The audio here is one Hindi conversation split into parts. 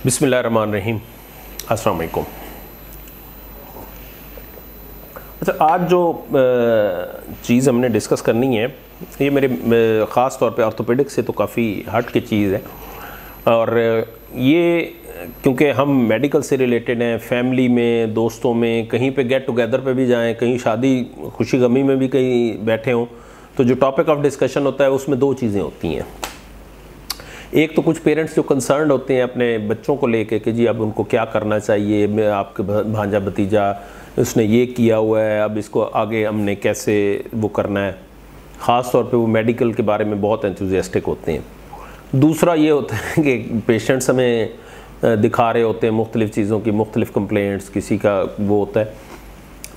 बिस्मिल्लाहिर्रहमानिर्रहीम। अस्सलाम वालेकुम। अच्छा, आज जो चीज़ हमने डिस्कस करनी है ये मेरे ख़ास तौर पे ऑर्थोपेडिक से तो काफ़ी हट की चीज़ है, और ये क्योंकि हम मेडिकल से रिलेटेड हैं, फैमिली में, दोस्तों में, कहीं पे गेट टुगेदर पे भी जाएं, कहीं शादी खुशी गमी में भी कहीं बैठे हों, तो जो टॉपिक ऑफ डिस्कशन होता है उसमें दो चीज़ें होती हैं। एक तो कुछ पेरेंट्स जो कंसर्न होते हैं अपने बच्चों को लेके कि जी अब उनको क्या करना चाहिए, मैं आपके भांजा भतीजा उसने ये किया हुआ है, अब इसको आगे हमने कैसे वो करना है। ख़ास तौर पे वो मेडिकल के बारे में बहुत एंथुसियास्टिक होते हैं। दूसरा ये होता है कि पेशेंट्स हमें दिखा रहे होते हैं मुख्तलिफ़ चीज़ों की, मुख्तलिफ़ कंप्लेंट्स, किसी का वो होता है।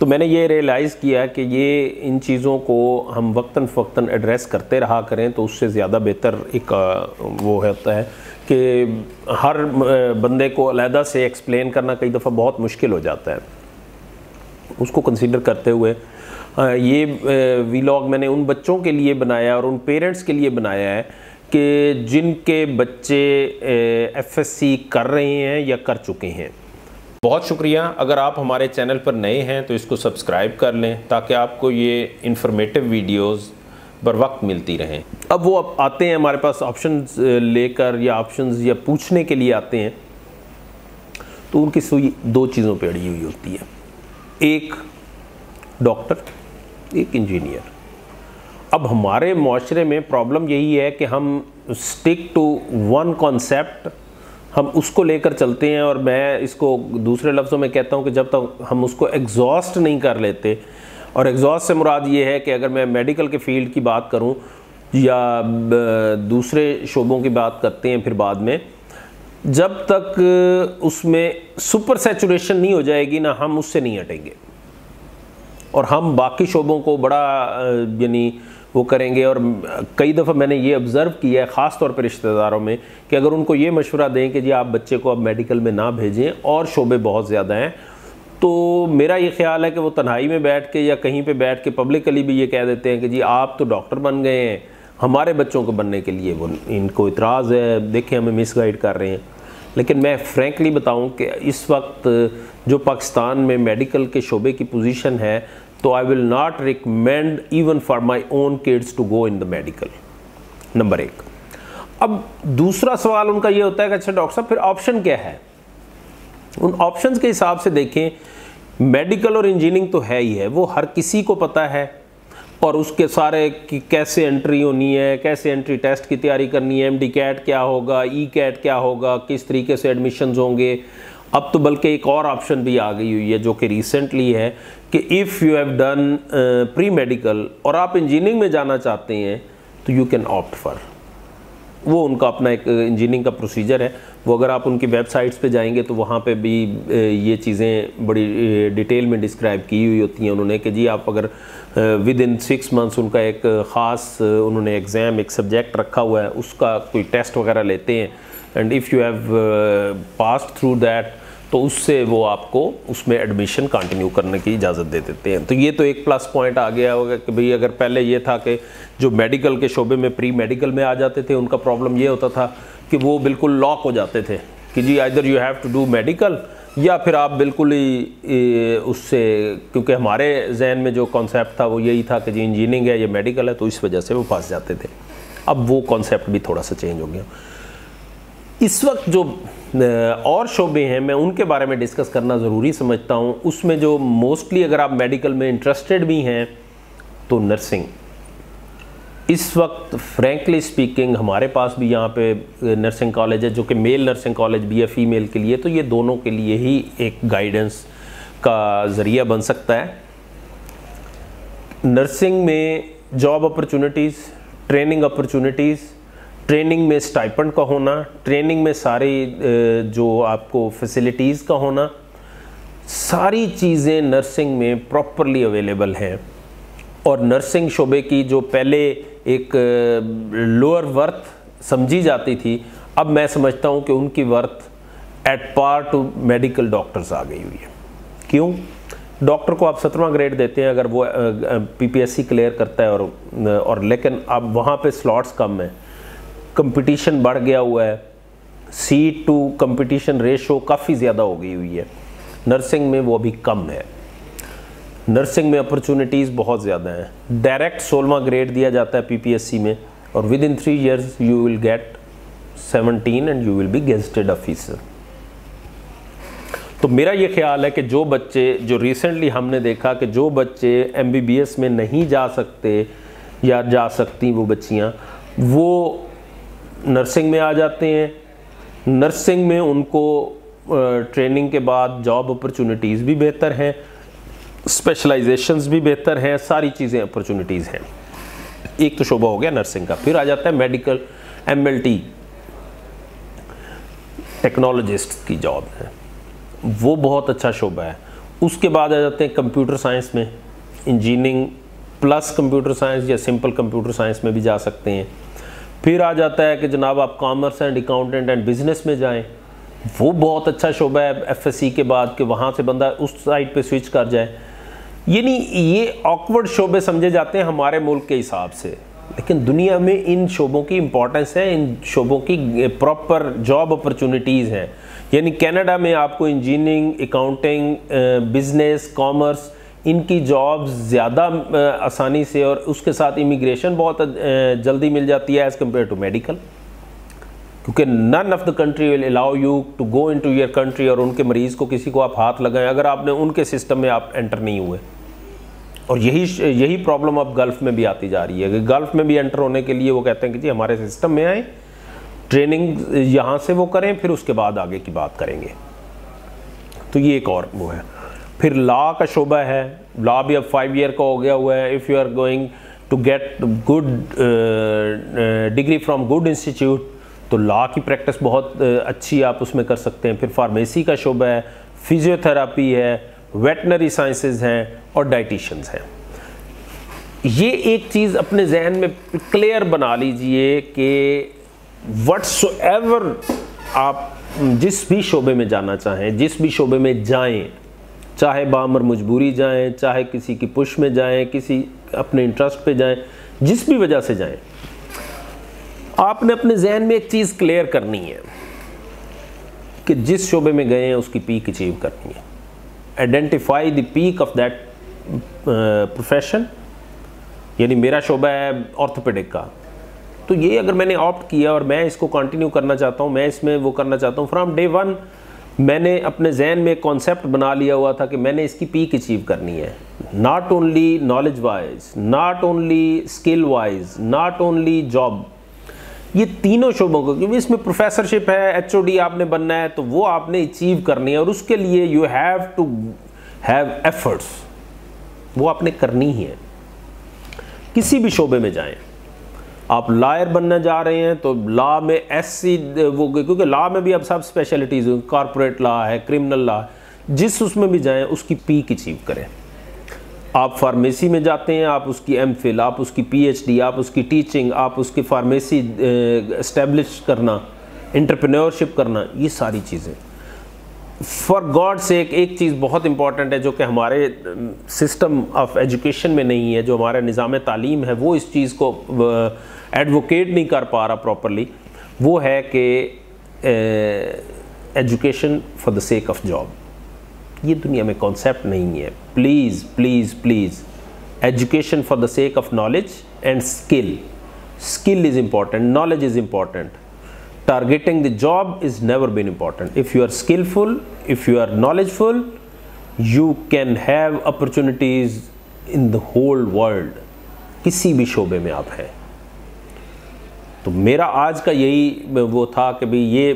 तो मैंने ये रियलाइज़ किया कि ये इन चीज़ों को हम वक्तन फ़वक्तन एड्रेस करते रहा करें तो उससे ज़्यादा बेहतर एक वो होता है कि हर बंदे को अलहदा से एक्सप्लेन करना कई दफ़ा बहुत मुश्किल हो जाता है। उसको कंसीडर करते हुए ये वीलॉग मैंने उन बच्चों के लिए बनाया और उन पेरेंट्स के लिए बनाया है कि जिनके बच्चे एफएससी कर रहे हैं या कर चुके हैं। बहुत शुक्रिया। अगर आप हमारे चैनल पर नए हैं तो इसको सब्सक्राइब कर लें ताकि आपको ये इन्फॉर्मेटिव वीडियोस बर वक्त मिलती रहें। अब वो आते हैं हमारे पास ऑप्शंस लेकर या ऑप्शंस या पूछने के लिए आते हैं, तो उनकी सुई दो चीज़ों पे अड़ी हुई होती है, एक डॉक्टर, एक इंजीनियर। अब हमारे माशरे में प्रॉब्लम यही है कि हम स्टिक टू वन कॉन्सेप्ट, हम उसको लेकर चलते हैं, और मैं इसको दूसरे लफ्ज़ों में कहता हूं कि जब तक हम उसको एग्जॉस्ट नहीं कर लेते, और एग्जॉस्ट से मुराद ये है कि अगर मैं मेडिकल के फील्ड की बात करूं या दूसरे शोबों की बात करते हैं फिर बाद में, जब तक उसमें सुपर सैचुरेशन नहीं हो जाएगी ना, हम उससे नहीं हटेंगे और हम बाकी शोबों को बड़ा यानी वो करेंगे। और कई दफ़ा मैंने ये ऑब्ज़र्व किया है ख़ास तौर पर रिश्तेदारों में कि अगर उनको ये मशवरा दें कि जी आप बच्चे को अब मेडिकल में ना भेजें और शोबे बहुत ज़्यादा हैं, तो मेरा ये ख्याल है कि वो तन्हाई में बैठ के या कहीं पे बैठ के पब्लिकली भी ये कह देते हैं कि जी आप तो डॉक्टर बन गए हैं, हमारे बच्चों को बनने के लिए वो इनको इतराज़ है, देखें हमें मिसगाइड कर रहे हैं। लेकिन मैं फ्रैंकली बताऊं कि इस वक्त जो पाकिस्तान में मेडिकल के शोबे की पोजीशन है, तो I will not recommend even for my own kids to go in the medical, number एक। अब दूसरा सवाल उनका ये होता है कि अच्छा डॉक्टर साहब फिर ऑप्शन क्या है। उन ऑप्शंस के हिसाब से देखें, मेडिकल और इंजीनियरिंग तो है ही है, वो हर किसी को पता है, और उसके सारे कि कैसे एंट्री होनी है, कैसे एंट्री टेस्ट की तैयारी करनी है, एमडी कैट क्या होगा, ई कैट क्या होगा, किस तरीके से एडमिशन्स होंगे। अब तो बल्कि एक और ऑप्शन भी आ गई हुई है जो कि रिसेंटली है कि if you have done pre medical और आप इंजीनियरिंग में जाना चाहते हैं तो यू कैन ऑप्ट फॉर, वो उनका अपना एक इंजीनियरिंग का प्रोसीजर है। वो अगर आप उनकी वेबसाइट्स पे जाएंगे तो वहाँ पे भी ये चीज़ें बड़ी डिटेल में डिस्क्राइब की हुई होती हैं उन्होंने कि जी आप अगर विद इन 6 मंथ्स उनका एक ख़ास उन्होंने एग्ज़ाम, एक सब्जेक्ट रखा हुआ है, उसका कोई टेस्ट वगैरह लेते हैं, and if you have passed through that तो उससे वो आपको उसमें एडमिशन कंटिन्यू करने की इजाज़त दे देते हैं। तो ये तो एक प्लस पॉइंट आ गया होगा कि भाई अगर पहले ये था कि जो मेडिकल के शोबे में प्री मेडिकल में आ जाते थे, उनका प्रॉब्लम ये होता था कि वो बिल्कुल लॉक हो जाते थे कि जी either you have to do medical या फिर आप बिल्कुल ही उससे, क्योंकि हमारे जहन में जो कॉन्सेप्ट था वो यही था कि जी इंजीनियरिंग है या मेडिकल है, तो इस वजह से वो फंस जाते थे। अब वो कॉन्सेप्ट भी थोड़ा सा चेंज हो गया। इस वक्त जो और शोबे हैं मैं उनके बारे में डिस्कस करना ज़रूरी समझता हूँ। उसमें जो मोस्टली अगर आप मेडिकल में इंटरेस्टेड भी हैं तो नर्सिंग। इस वक्त फ्रैंकली स्पीकिंग हमारे पास भी यहाँ पे नर्सिंग कॉलेज है जो कि मेल नर्सिंग कॉलेज भी है फीमेल के लिए, तो ये दोनों के लिए ही एक गाइडेंस का ज़रिया बन सकता है। नर्सिंग में job opportunities, training opportunities, training में स्टाइपेंड का होना, ट्रेनिंग में सारी जो आपको फैसिलिटीज़ का होना, सारी चीज़ें नर्सिंग में प्रॉपरली अवेलेबल हैं। और नर्सिंग शोबे की जो पहले एक लोअर वर्थ समझी जाती थी, अब मैं समझता हूँ कि उनकी worth at par to medical doctors आ गई हुई है। क्यों? डॉक्टर को आप 17वां ग्रेड देते हैं अगर वो पीपीएससी क्लियर करता है, और लेकिन अब वहाँ पे स्लॉट्स कम है, कंपटीशन बढ़ गया हुआ है, सीट टू कंपटीशन रेशो काफ़ी ज़्यादा हो गई हुई है। नर्सिंग में वो अभी कम है। नर्सिंग में अपॉर्चुनिटीज़ बहुत ज़्यादा हैं। डायरेक्ट 16वां ग्रेड दिया जाता है पीपीएससी में, और with in 3 years you will get 17 and you will be gazetted officer. तो मेरा ये ख्याल है कि जो बच्चे, जो रिसेंटली हमने देखा कि जो बच्चे एमबीबीएस में नहीं जा सकते या जा सकती वो बच्चियाँ, वो नर्सिंग में आ जाते हैं। नर्सिंग में उनको ट्रेनिंग के बाद जॉब अपॉर्चुनिटीज़ भी बेहतर हैं, स्पेशलाइजेशंस भी बेहतर हैं, सारी चीज़ें अपॉर्चुनिटीज़ हैं। एक तो शोबा हो गया नर्सिंग का। फिर आ जाता है मेडिकल, एमएलटी, टेक्नोलॉजिस्ट की जॉब है, वो बहुत अच्छा शोबा है। उसके बाद आ जाते हैं कंप्यूटर साइंस में, इंजीनियरिंग प्लस कंप्यूटर साइंस या सिंपल कंप्यूटर साइंस में भी जा सकते हैं। फिर आ जाता है कि जनाब आप commerce and accountant and business में जाएं, वो बहुत अच्छा शोबा है एफएससी के बाद, कि वहाँ से बंदा उस साइड पे स्विच कर जाए। यानी ये ऑकवर्ड शोबे समझे जाते हैं हमारे मुल्क के हिसाब से, लेकिन दुनिया में इन शोबों की इम्पोर्टेंस है, इन शोबों की प्रॉपर जॉब अपॉर्चुनिटीज़ हैं। यानी कनाडा में आपको इंजीनियरिंग, अकाउंटिंग, बिजनेस, कॉमर्स, इनकी जॉब्स ज़्यादा आसानी से, और उसके साथ इमिग्रेशन बहुत जल्दी मिल जाती है एज़ कम्पेयर टू मेडिकल, क्योंकि none of the country will allow you to go into your country और उनके मरीज़ को किसी को आप हाथ लगाएं अगर आपने उनके सिस्टम में आप एंटर नहीं हुए। और यही प्रॉब्लम अब गल्फ़ में भी आती जा रही है कि गल्फ़ में भी एंटर होने के लिए वो कहते हैं कि जी हमारे सिस्टम में आए, ट्रेनिंग यहाँ से वो करें, फिर उसके बाद आगे की बात करेंगे। तो ये एक और वो है। फिर लॉ का शोबा है, लॉ भी अब 5 year का हो गया हुआ है। If you are going to get good degree from good institute, तो लॉ की प्रैक्टिस बहुत अच्छी आप उसमें कर सकते हैं। फिर फार्मेसी का शोबा है, फिजियोथेरापी है, वेटनरी साइंसेज हैं और डाइटिशियंस हैं। ये एक चीज़ अपने जहन में क्लियर बना लीजिए कि व्हाट्सोएवर आप जिस भी शोबे में जाना चाहें, जिस भी शोबे में जाएं, चाहे बामर मजबूरी जाएं, चाहे किसी की पुश में जाएं, किसी अपने इंटरेस्ट पे जाएं, जिस भी वजह से जाएं, आपने अपने जहन में एक चीज़ क्लियर करनी है कि जिस शोबे में गए हैं उसकी पीक अचीव करनी है। Identify the peak of that profession. यानी मेरा शोबा है ऑर्थोपेडिक का, तो ये अगर मैंने ऑप्ट किया और मैं इसको कंटिन्यू करना चाहता हूँ, मैं इसमें वो करना चाहता हूँ, फ्रॉम डे 1 मैंने अपने जहन में एक कॉन्सेप्ट बना लिया हुआ था कि मैंने इसकी पीक अचीव करनी है। Not only knowledge wise, not only skill wise, not only job, ये तीनों शोबों को, क्योंकि इसमें प्रोफेसरशिप है, एचओडी आपने बनना है, तो वो आपने अचीव करनी है, और उसके लिए you have to have efforts, वो आपने करनी ही है। किसी भी शोबे में जाएं, आप लॉयर बनने जा रहे हैं तो लॉ में एससी वो, क्योंकि लॉ में भी अब सब स्पेशलिटीज़, कॉर्पोरेट लॉ है, क्रिमिनल लॉ, जिस उसमें भी जाएं उसकी पीक अचीव करें। आप फार्मेसी में जाते हैं, आप उसकी एमफिल, आप उसकी पीएचडी, आप उसकी टीचिंग, आप उसकी फार्मेसी एस्टेब्लिश करना, एंटरप्रेन्योरशिप करना, ये सारी चीज़ें फॉर गॉड सेक। एक चीज़ बहुत इंपॉर्टेंट है जो कि हमारे सिस्टम ऑफ एजुकेशन में नहीं है, जो हमारा निज़ाम तालीम है वो इस चीज़ को एडवोकेट नहीं कर पा रहा प्रॉपरली, वो है कि education for the sake of job. ये दुनिया में कॉन्सेप्ट नहीं है। Please please please, education for the sake of knowledge and skill. Skill is important, knowledge is important. Targeting the job is never been important. If you are skillful, if you are knowledgeful, you can have opportunities in the whole world. किसी भी शोबे में आप हैं। तो मेरा आज का यही वो था कि भाई ये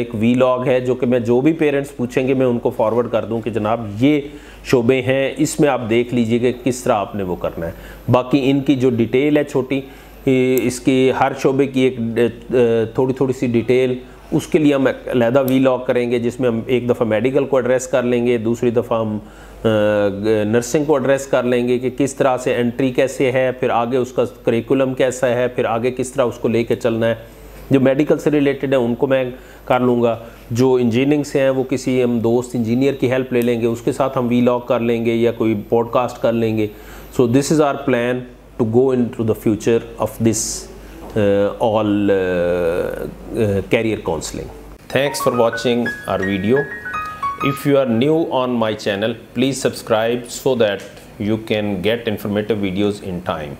एक वीलॉग है जो कि मैं जो भी पेरेंट्स पूछेंगे मैं उनको फॉरवर्ड कर दूं कि जनाब ये शोबे हैं, इसमें आप देख लीजिए कि किस तरह आपने वो करना है। बाकी इनकी जो डिटेल है छोटी, इसकी हर शोबे की एक थोड़ी थोड़ी सी डिटेल, उसके लिए हम अलहदा वीलॉग करेंगे जिसमें हम एक दफ़ा मेडिकल को एड्रेस कर लेंगे, दूसरी दफ़ा हम नर्सिंग को एड्रेस कर लेंगे कि किस तरह से एंट्री कैसे है, फिर आगे उसका करिकुलम कैसा है, फिर आगे किस तरह उसको लेके चलना है। जो मेडिकल से रिलेटेड है उनको मैं कर लूँगा, जो इंजीनियरिंग से हैं वो किसी हम दोस्त इंजीनियर की हेल्प ले लेंगे, उसके साथ हम वीलॉग कर लेंगे या कोई पॉडकास्ट कर लेंगे। So this is our plan to go into the future of this all career counseling. Thanks for watching our video. If you are new on my channel, please subscribe so that you can get informative videos in time.